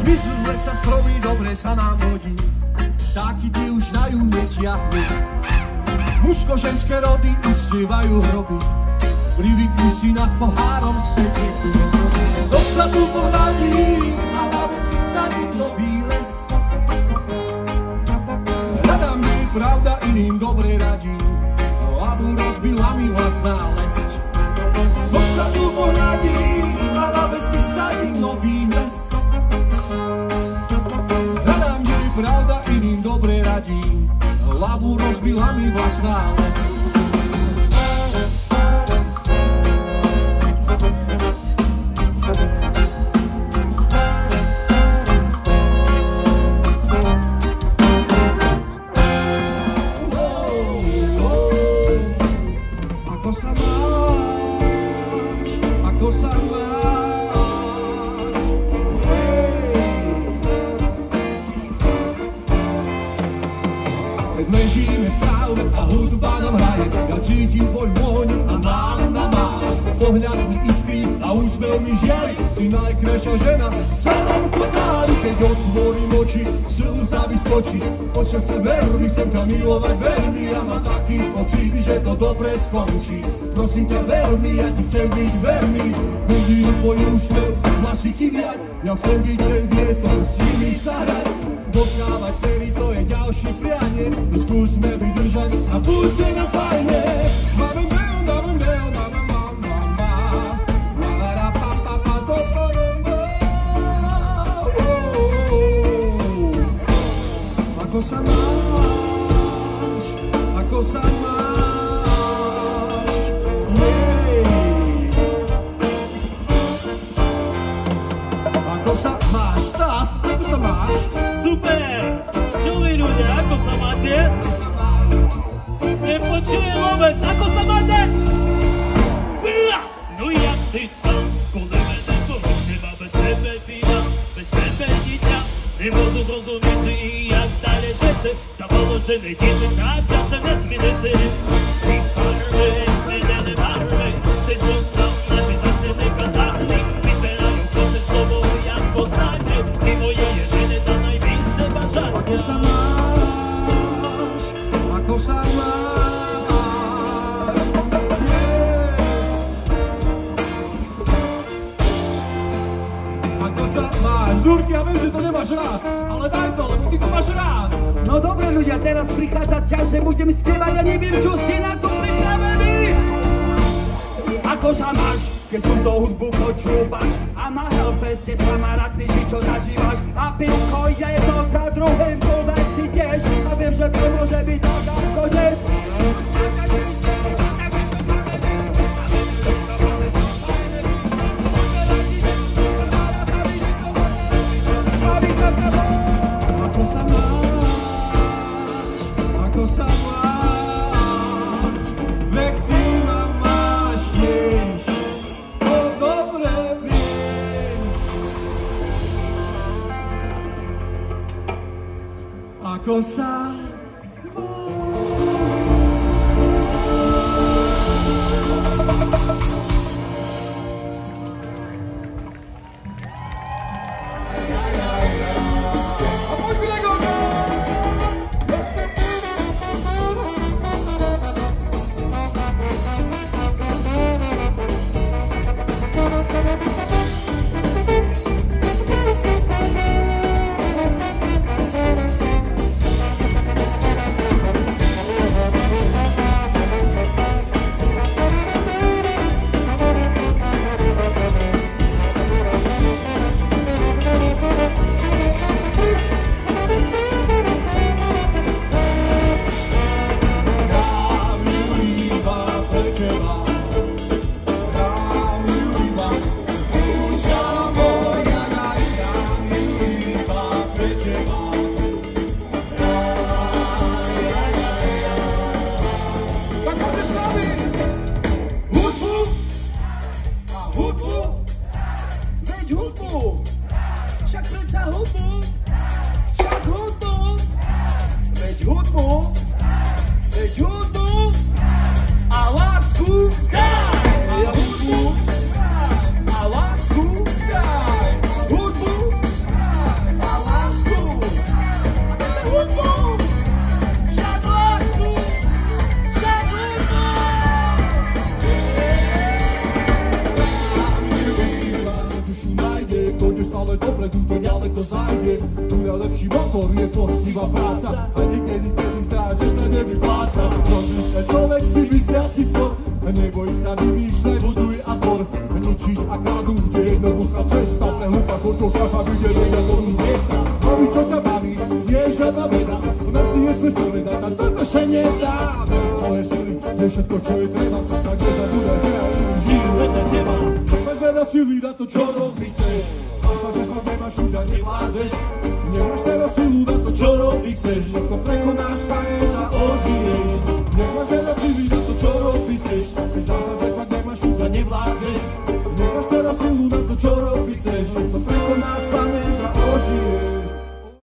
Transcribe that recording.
Vyzluje sa stromy, dobre sa nám hodí, vtáky ty už na juh netiahnu. Mužsko-ženské rody uctievajú hroby, privykli si nad pohárom sedieť. Do skladu pohľadí, na hlave si sadí nový les. Rada mi pravda iným dobre radí, hlavu rozbila mi vlastná lesť. Do skladu pohľadí, na hlave si sadí nový les. Rada mi pravda iným dobre radí, hlavu rozbila mi vlastná lesť. Ako sa máš? Ako sa máš? Keď ležíme v tráve a hudba nám hraje, ja cítim tvoj vôňu a mám na mám. Pohľad mi iskrí a úsmev mi žiari, si najkrajšia žena v celom potári. Keď otvorím oči, slza vyskočí, od šťastia veľmi chcem ťa milovať veľmi. Ja mám taký pocit, že to dobre skončí. Prosím ťa veľmi, ja ti chcem byť verný. Vidím tvoj úsmev, hlasy ti viať, ja chcem byť ten vietor, s nimi sa hrať. Dotkávať pery, to je ďalšie prianie, skúsme vydržať a buďte na fajne. Máme meo, máme meo, máme mama, mama, pa, pa, pa, do, Ako sa máš? Ako sa máš? Ako sa máš? Stas, ako sa máš? Super! Čo vy ľudia, ako sa máte? Nepočujem vôbec, ako sa máte? No ja ty tam, koleme nepohoď, neba bez sebe býva, bez sebe dieťa. Nemôžu zrozumiť ty, jak dalece se stávalo, že nedieťa na čase nesminete. Ty farbe, smedené barve, sečo sa naši zase nekazali. Vyzerajú kože slovo, jak posadne, ty moje jedine da najvyššie bažanie. Ako sa máš? Ako sa máš? Ako sa máš? Durky, ja viem, že to nemáš rád, ale daj to, lebo ty to máš rád. No dobre ľudia, teraz prichádza čas, že budem spievať a neviem, čo ste na to pripravení. Ako sa máš, keď túto hudbu počúvaš a na Hellfeste s kamarátmi si čo zažívaš a pivko je to za druhým, povedz si tiež a viem, že to môže byť tak konec. Ako sa máš? Ako sa máš? Veď ty ma máš tiež, to dobre vieš. Ako sa to ďaleko zajde. Tu najlepší motor je poctivá práca a niekedy zdá, že sa nevypláca. Robíš sa človek si mysliaci tvor a neboj sa vymýšľaj, buduj a tvor. Ničiť a kradnúť je jednoduchá cesta pre hlupákov, čo sa videli na dolnú miesta. Robiť čo ťa baví, nie je žiadna veda, v noci je smrť povedať a toto sa nezdá. Svoje sily je všetko, čo je treba, tak nezabúdaj, že aj žijú vedľa teba. Nemáš veľa sily na to, čo robiť chceš, dúfam, že fakt nemáš chuť a nevládzeš. Nemáš teraz silu na to, čo robiť chceš, to prekonáš, staneš a ožiješ. Nemáš veľa sily na to, čo robiť chceš, zdá sa, že fakt nemáš chuť a nevládzeš. Nemáš teraz silu na to, čo robiť chceš,